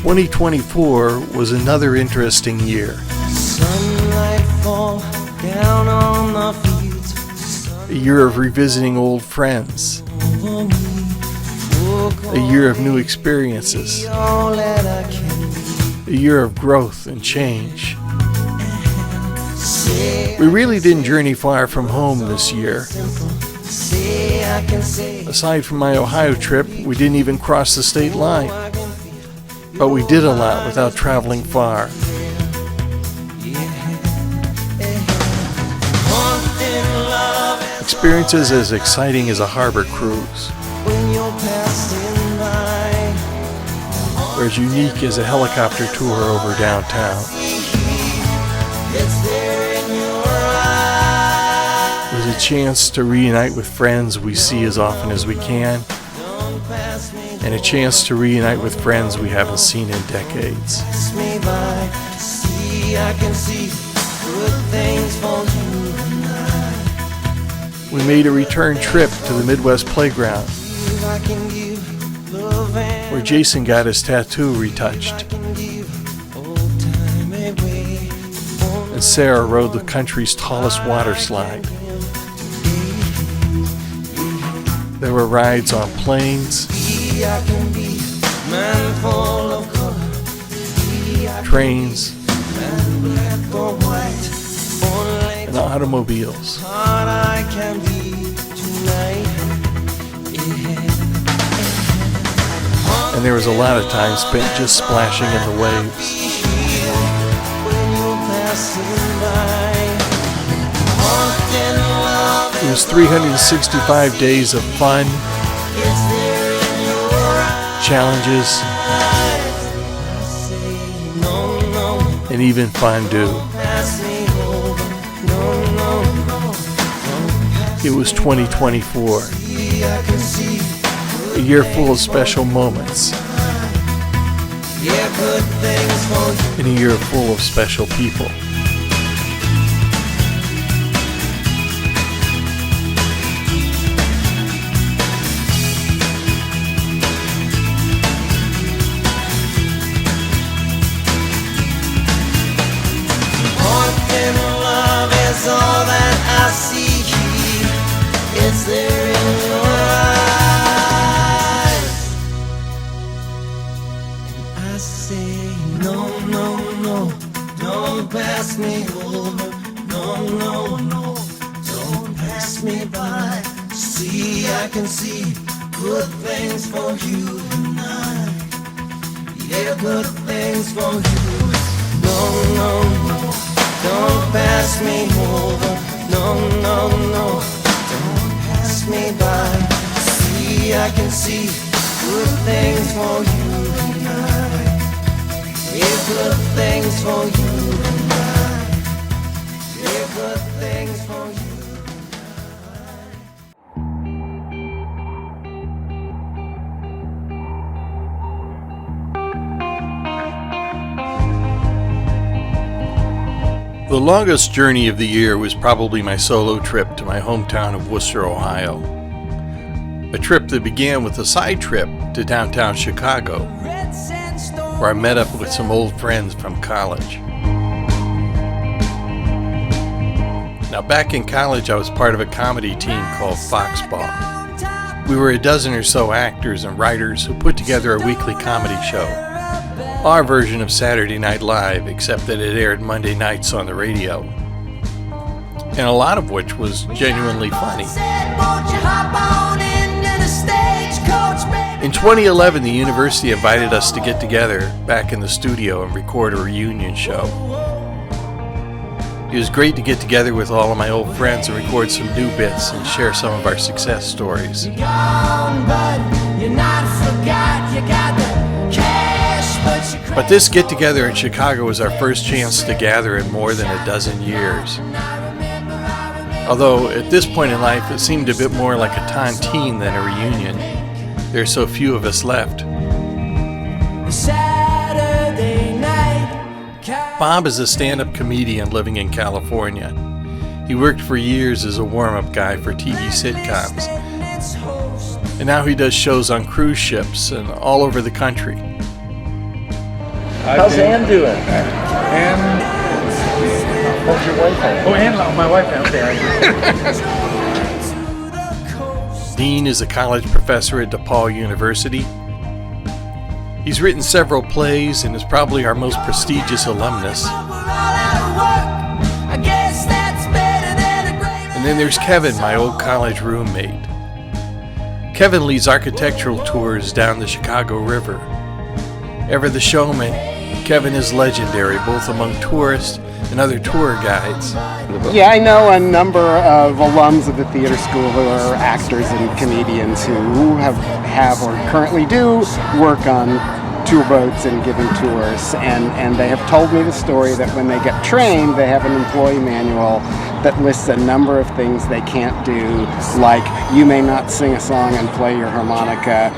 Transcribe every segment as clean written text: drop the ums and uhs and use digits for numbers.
2024 was another interesting year. Sunlight fall down on the fields. A year of revisiting old friends. A year of new experiences. A year of growth and change. We really didn't journey far from home this year. Aside from my Ohio trip, we didn't even cross the state line. But we did a lot without traveling far. Experiences as exciting as a harbor cruise, or as unique as a helicopter tour over downtown. It was a chance to reunite with friends we see as often as we can, and a chance to reunite with friends we haven't seen in decades. We made a return trip to the Midwest Playground, where Jason got his tattoo retouched, and Sarah rode the country's tallest water slide. There were rides on planes, trains, and automobiles. And there was a lot of time spent just splashing in the waves. It was 365 days of fun, challenges, and even fondue. It was 2024, a year full of special moments, and a year full of special people. All that I see, it's there in your eyes. I say, no, no, no, don't pass me over. No, no, no, don't pass me by. See, I can see good things for you tonight. Yeah, good things for you. No, no, no, don't pass me over. No, no, no, don't pass me by. See, I can see good things for you tonight. Yeah, good things for you tonight. Yeah, good things for you. The longest journey of the year was probably my solo trip to my hometown of Worcester, Ohio. A trip that began with a side trip to downtown Chicago, where I met up with some old friends from college. Now, back in college, I was part of a comedy team called Foxball. We were a dozen or so actors and writers who put together a weekly comedy show. Our version of Saturday Night Live, except that it aired Monday nights on the radio, and a lot of which was genuinely funny. In 2011, the university invited us to get together back in the studio and record a reunion show. It was great to get together with all of my old friends and record some new bits and share some of our success stories. But this get-together in Chicago was our first chance to gather in more than a dozen years. Although at this point in life it seemed a bit more like a tontine than a reunion. There are so few of us left. Bob is a stand-up comedian living in California. He worked for years as a warm-up guy for TV sitcoms. And now he does shows on cruise ships and all over the country. How's Ann doing? And How's your wife? oh, and my wife out there. Dean is a college professor at DePaul University. He's written several plays and is probably our most prestigious alumnus. And then there's Kevin, my old college roommate. Kevin leads architectural tours down the Chicago River. Ever the showman, Kevin is legendary both among tourists and other tour guides. Yeah, I know a number of alums of the theater school who are actors and comedians who have or currently do work on tour boats and giving tours, and they have told me the story that when they get trained, they have an employee manual that lists a number of things they can't do, like you may not sing a song and play your harmonica,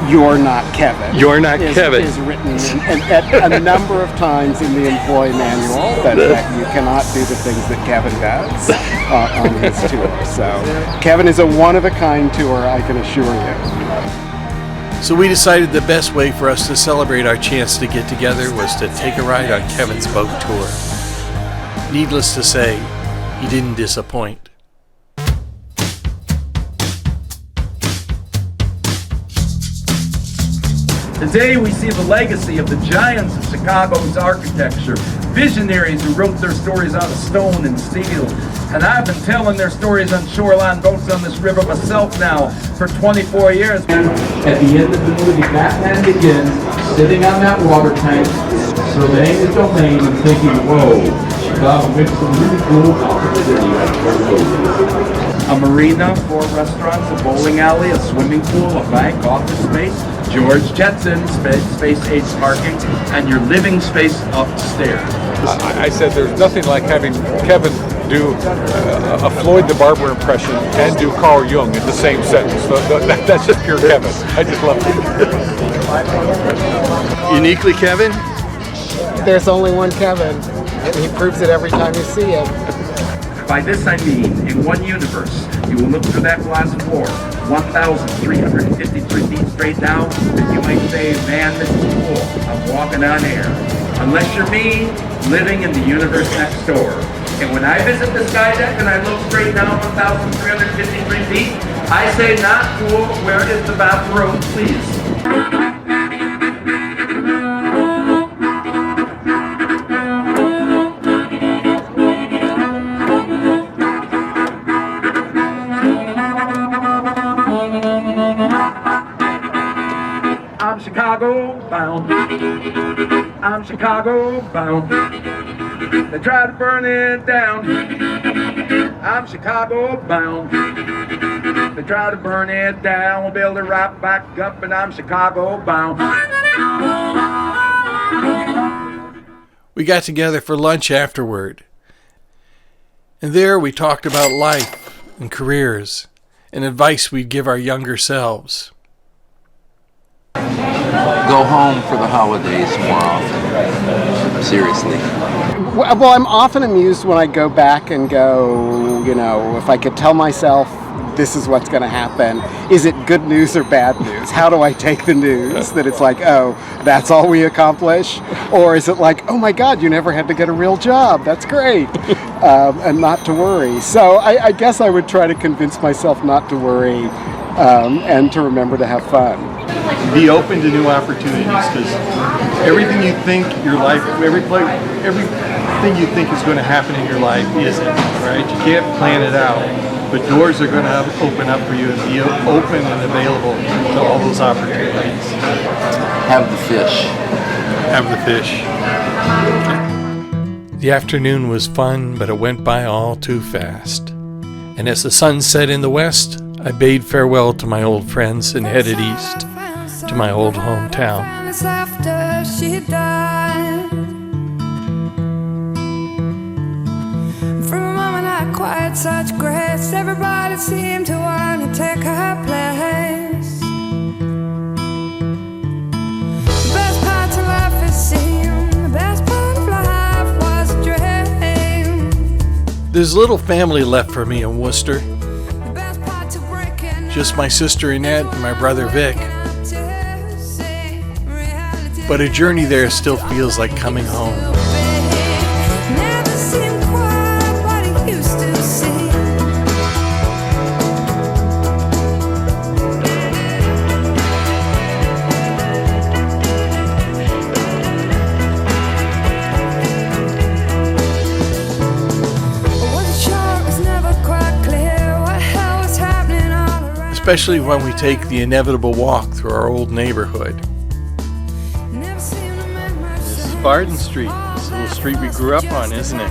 you're not Kevin. You're not Kevin. Is written at a number of times in the employee manual that you cannot do the things that Kevin does on his tour. So Kevin is a one-of-a-kind tour, I can assure you. So we decided the best way for us to celebrate our chance to get together was to take a ride on Kevin's boat tour. Needless to say, he didn't disappoint. Today we see the legacy of the giants of Chicago's architecture, visionaries who wrote their stories out of stone and steel. And I've been telling their stories on shoreline boats on this river myself now for 24 years. At the end of the movie, Batman begins sitting on that water tank, surveying the domain and thinking, whoa, Chicago makes some really cool opportunities. A marina, 4 restaurants, a bowling alley, a swimming pool, a bank, office space, George Jetson, space-age parking, and your living space upstairs. I said there's nothing like having Kevin do a Floyd the Barber impression and do Carl Jung in the same sentence. That's just pure Kevin. I just love it. Uniquely Kevin? There's only one Kevin, and he proves it every time you see him. By this I mean, in one universe, you will look through that glass floor, 1,353 feet straight down, and you might say, man, this is cool, I'm walking on air. Unless you're me, living in the universe next door. And when I visit the sky deck and I look straight down 1,353 feet, I say, not cool, where is the bathroom, please? I'm Chicago bound. I'm Chicago bound. They try to burn it down. I'm Chicago bound. They try to burn it down. We'll build it right back up, and I'm Chicago bound. We got together for lunch afterward. And there we talked about life and careers and advice we'd give our younger selves. Go home for the holidays more often. Seriously. Well, I'm often amused when I go back and go, if I could tell myself this is what's going to happen, is it good news or bad news? How do I take the news that it's like, oh, that's all we accomplish? Or is it like, oh my God, you never had to get a real job, that's great, and not to worry. So I guess I would try to convince myself not to worry and to remember to have fun. Be open to new opportunities, because everything you think your life, everything you think is going to happen in your life isn't, right? You can't plan it out, but doors are going to open up for you and be open and available to all those opportunities. Have the fish. Have the fish. The afternoon was fun, but it went by all too fast. And as the sun set in the west, I bade farewell to my old friends and headed east to my old hometown. After she died, from a moment I acquired such grace, everybody seemed to want to take her place. The best part of life is seen, the best part of life was a dream. There's little family left for me in Worcester. Just my sister Annette and my brother Vic. but a journey there still feels like coming home. Never seemed quite what it used to seem. What's sure is never quite clear what hell was happening all around. Especially when we take the inevitable walk through our old neighborhood. Never seemed to make much This is sense. Barton Street. It's the little street we grew up on, isn't it?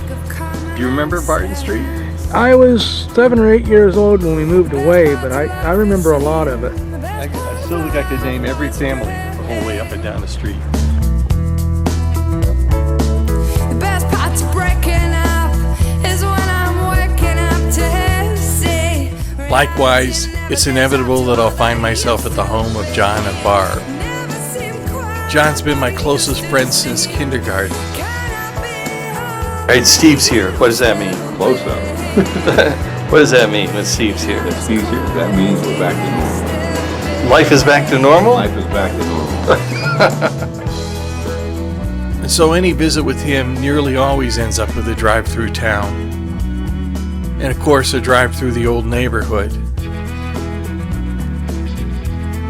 Do you remember Barton Street? I was 7 or 8 years old when we moved away, but I remember a lot of it. I still think I could name every family the whole way up and down the street. The best part of breaking up is when I'm waking up to see. Likewise, it's inevitable that I'll find myself at the home of John and Barb. Never seemed quite John's been my closest friend since kindergarten. gonna be home. All right, Steve's here. What does that mean? Close up. What does that mean when Steve's here? Steve's here. That means we're back to normal. Life is back to normal? Life is back to normal. And so any visit with him nearly always ends up with a drive through town. And of course, a drive through the old neighborhood.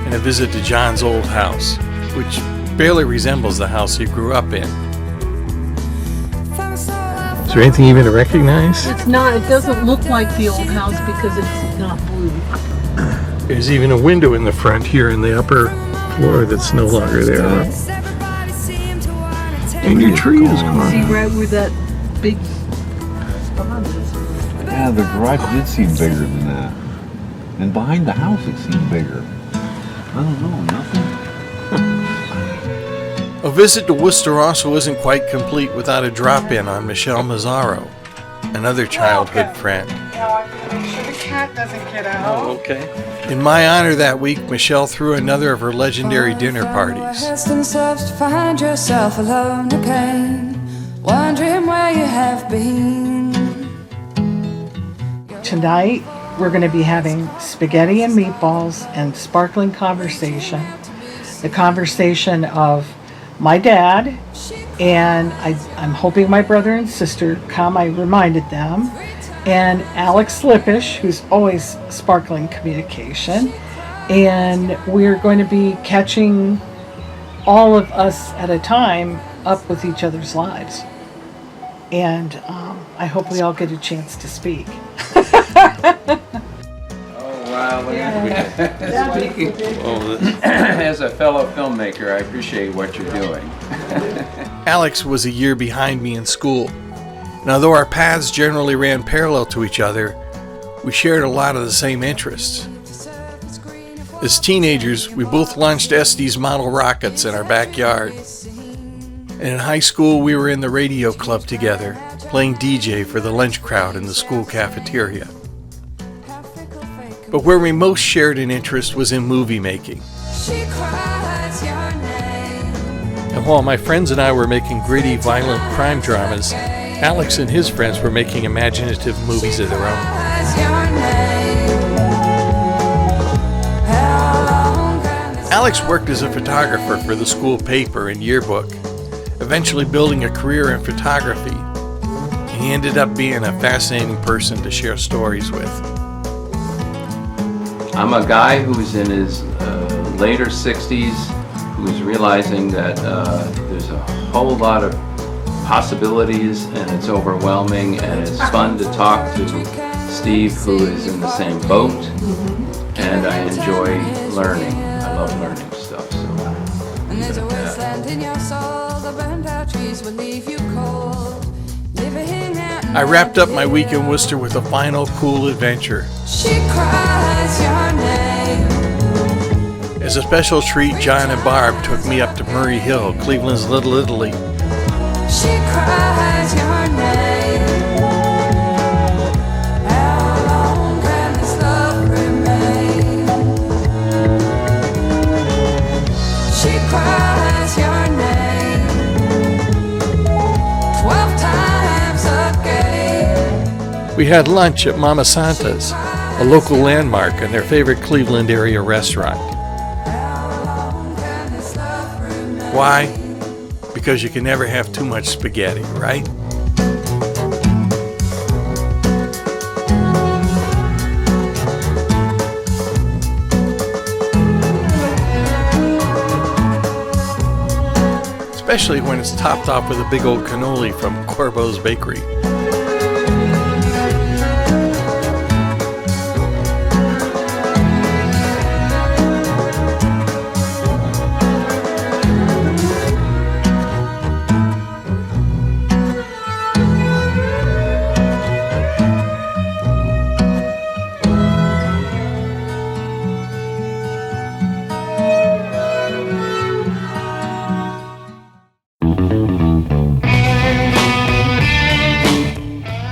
And a visit to John's old house, which barely resembles the house he grew up in. Is there anything even to recognize? It's not, it doesn't look like the old house because it's not blue. There's even a window in the front here in the upper floor that's no longer there. And your tree is See gone. right where that big spot is. Yeah, the garage did seem bigger than that. And behind the house it seemed bigger. I don't know, nothing. A visit to Worcester also isn't quite complete without a drop-in on Michelle Mazzaro, another childhood friend. Make sure the cat doesn't get out. Okay. In my honor that week, Michelle threw another of her legendary dinner parties. And such to find yourself alone again, wondering where you have been. Tonight, we're going to be having spaghetti and meatballs and sparkling conversation. The conversation of my dad, and I'm hoping my brother and sister come. I reminded them. And Alex Lippish, who's always sparkling communication. And we're going to be catching all of us at a time up with each other's lives. And I hope we all get a chance to speak. Wow, as a fellow filmmaker, I appreciate what you're doing. Alex was a year behind me in school. And although our paths generally ran parallel to each other, we shared a lot of the same interests. As teenagers, we both launched Estes model rockets in our backyard. And in high school, we were in the radio club together, playing DJ for the lunch crowd in the school cafeteria. But where we most shared an interest was in movie making. And while my friends and I were making gritty, violent crime dramas, Alex and his friends were making imaginative movies of their own. Alex worked as a photographer for the school paper and Yearbook, eventually building a career in photography. And he ended up being a fascinating person to share stories with. I'm a guy who's in his later 60s, who's realizing that there's a whole lot of possibilities and it's overwhelming, and it's fun to talk to Steve, who is in the same boat, and I enjoy learning. I love learning stuff. So. And there's a wasteland in your soul, the burned out trees will leave you cold. I wrapped up my week in Worcester with a final cool adventure. She cries your name. As a special treat, John and Barb took me up to Murray Hill, Cleveland's Little Italy. She cries your name. How long can this love remain? She cries your name 12 times a day. We had lunch at Mama Santa's, a local landmark and their favorite Cleveland area restaurant. How long can this love remain? Why? Because you can never have too much spaghetti, right? Especially when it's topped off with a big old cannoli from Corbo's Bakery.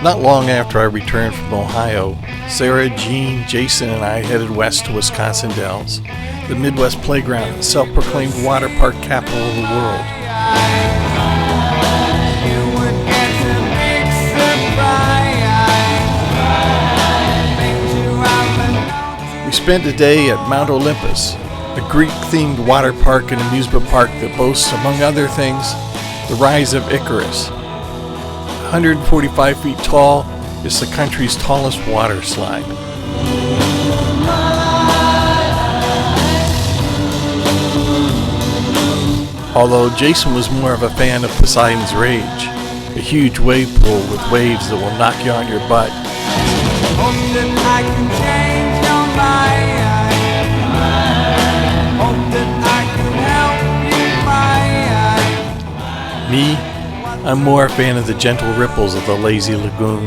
Not long after I returned from Ohio, Sarah, Jean, Jason, and I headed west to Wisconsin Dells, the Midwest playground and self-proclaimed water park capital of the world. We spent a day at Mount Olympus, a Greek-themed water park and amusement park that boasts, among other things, the rise of Icarus. 145 feet tall, it's the country's tallest water slide. Although Jason was more of a fan of Poseidon's Rage, a huge wave pool with waves that will knock you on your butt. Me? I'm more a fan of the gentle ripples of the lazy lagoon.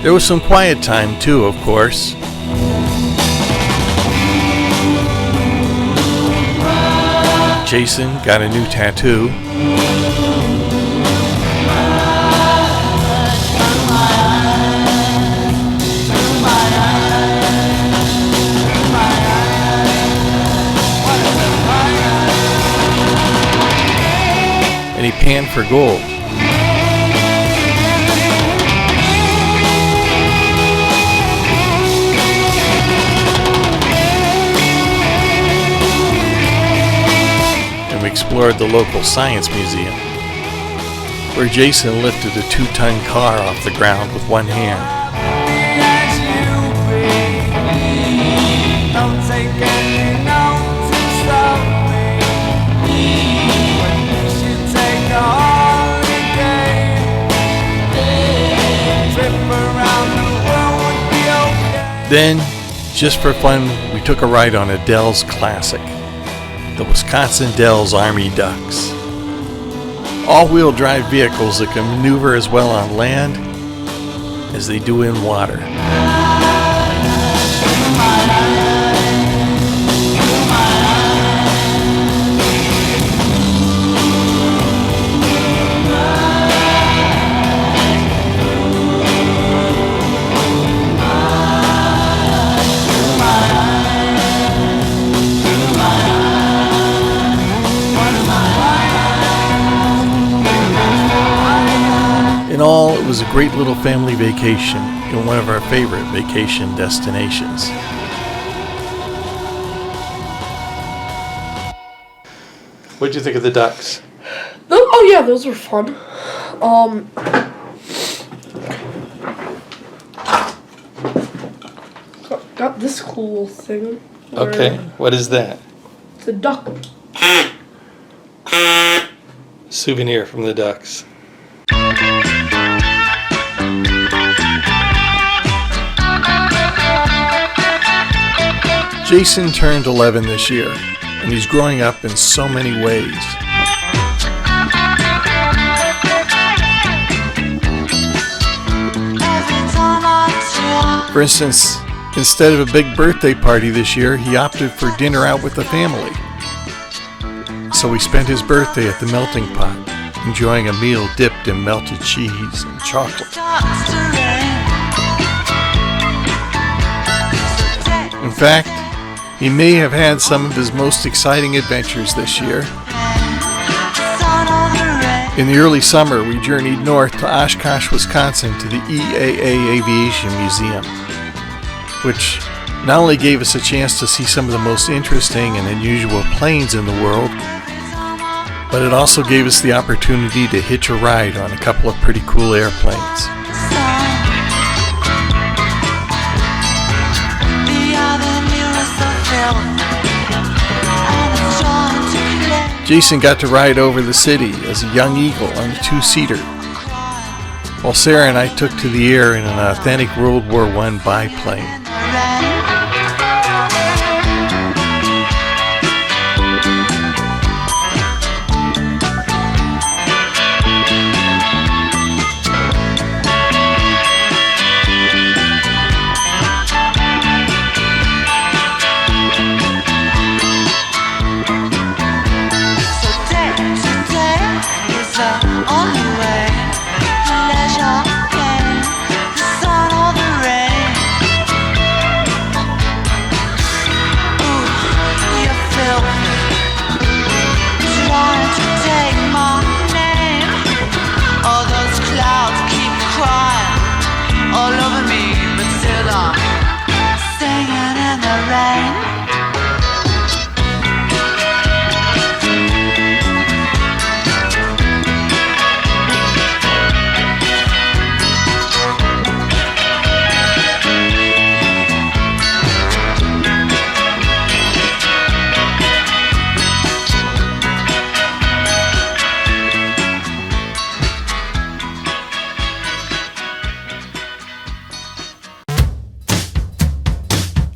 There was some quiet time too, of course. Jason got a new tattoo. And he panned for gold. And we explored the local science museum, where Jason lifted a 2-ton car off the ground with one hand. Then, just for fun, we took a ride on a Dells classic, the Wisconsin Dells Army Ducks. All-wheel drive vehicles that can maneuver as well on land as they do in water. In all, it was a great little family vacation in one of our favorite vacation destinations. What'd you think of the ducks? Oh yeah, those were fun. Got this cool thing. Okay, what is that? It's a duck. Souvenir from the ducks. Jason turned 11 this year, and he's growing up in so many ways. For instance, instead of a big birthday party this year, he opted for dinner out with the family. So he spent his birthday at the melting pot, enjoying a meal dipped in melted cheese and chocolate. In fact, he may have had some of his most exciting adventures this year. In the early summer, we journeyed north to Oshkosh, Wisconsin to the EAA Aviation Museum, which not only gave us a chance to see some of the most interesting and unusual planes in the world, but it also gave us the opportunity to hitch a ride on a couple of pretty cool airplanes. Jason got to ride over the city as a young eagle on a two-seater, while Sarah and I took to the air in an authentic World War I biplane.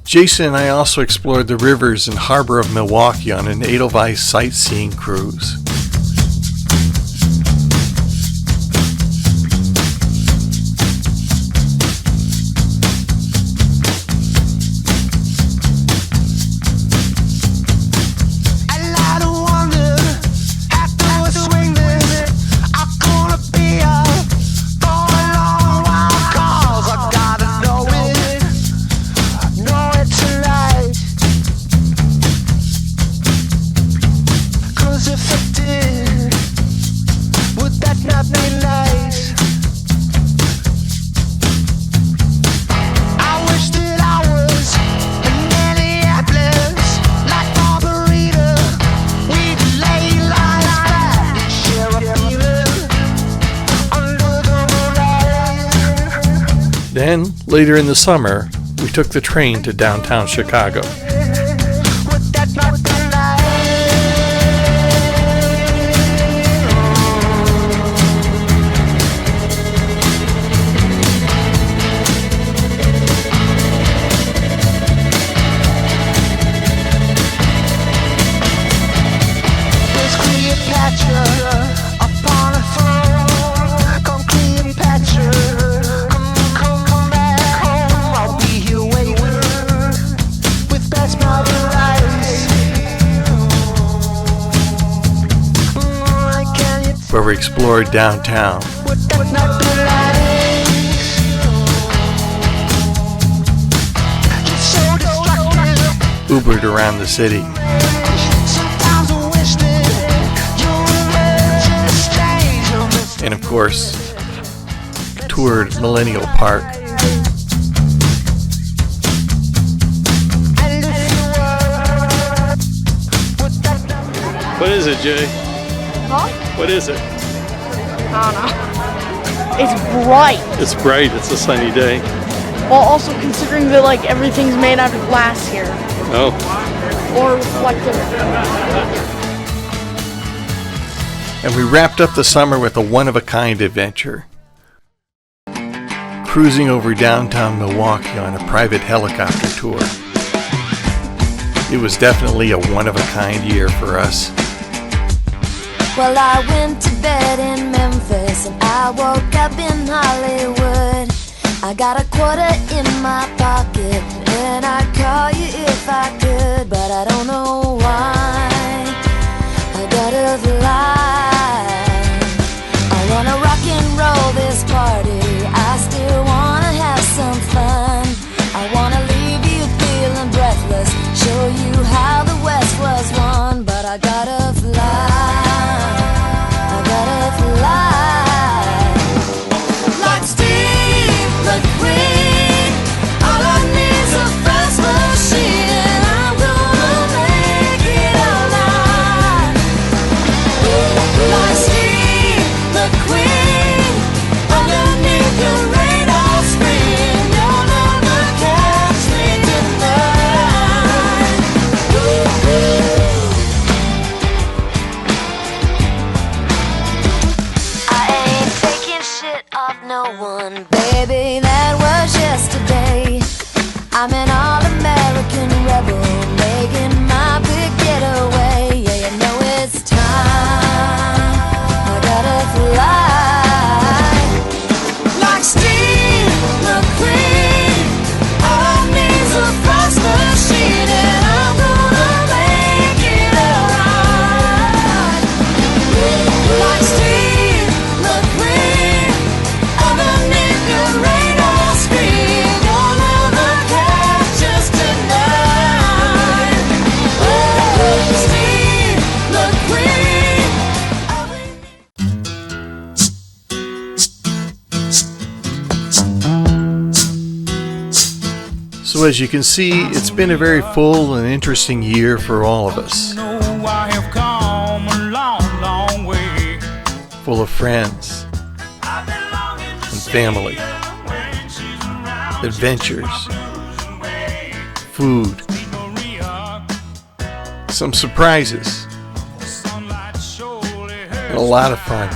Jason and I also explored the rivers and harbor of Milwaukee on an Edelweiss sightseeing cruise. Then, later in the summer, we took the train to downtown Chicago. Where we explored downtown. Ubered around the city. And of course, toured Millennial Park. What is it, Jay? Huh? What is it? I don't know. It's bright. It's bright. It's a sunny day. Well, also considering that like everything's made out of glass here. Oh. Or reflective. And we wrapped up the summer with a one-of-a-kind adventure. Cruising over downtown Milwaukee on a private helicopter tour. It was definitely a one-of-a-kind year for us. Well, I went to bed in Memphis and I woke up in Hollywood. I got a quarter in my pocket and I'd call you if I could, but I don't know why I gotta fly. I wanna rock and roll this party, I still wanna have some fun. I wanna leave you feeling breathless, show you how the West was won, but I gotta fly. Like Steve McQueen, all I need's a fast one. Baby, that was yesterday. I'm an all-American rebel, making my big getaway. Yeah, you know it's time. I gotta fly. Like Steve McQueen, all I need's a fast machine, and I'm gonna make it alright. Like Steve McQueen, underneath the radar screen, don't ever catch us tonight. Oh, Steve McQueen. So as you can see, it's been a very full and interesting year for all of us. Full of friends and family, adventures, food, some surprises, and a lot of fun.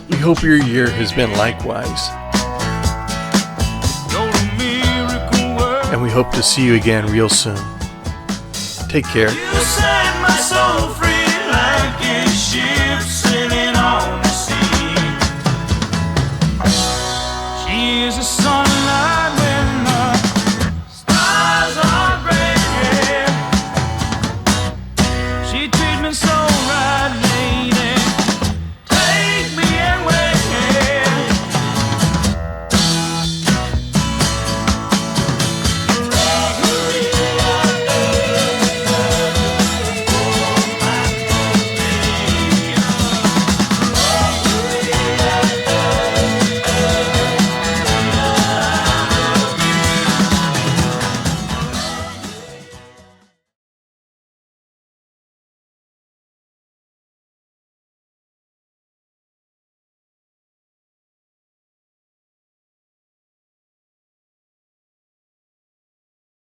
We hope your year has been likewise. And we hope to see you again real soon. Take care. You set my soul free like a ship's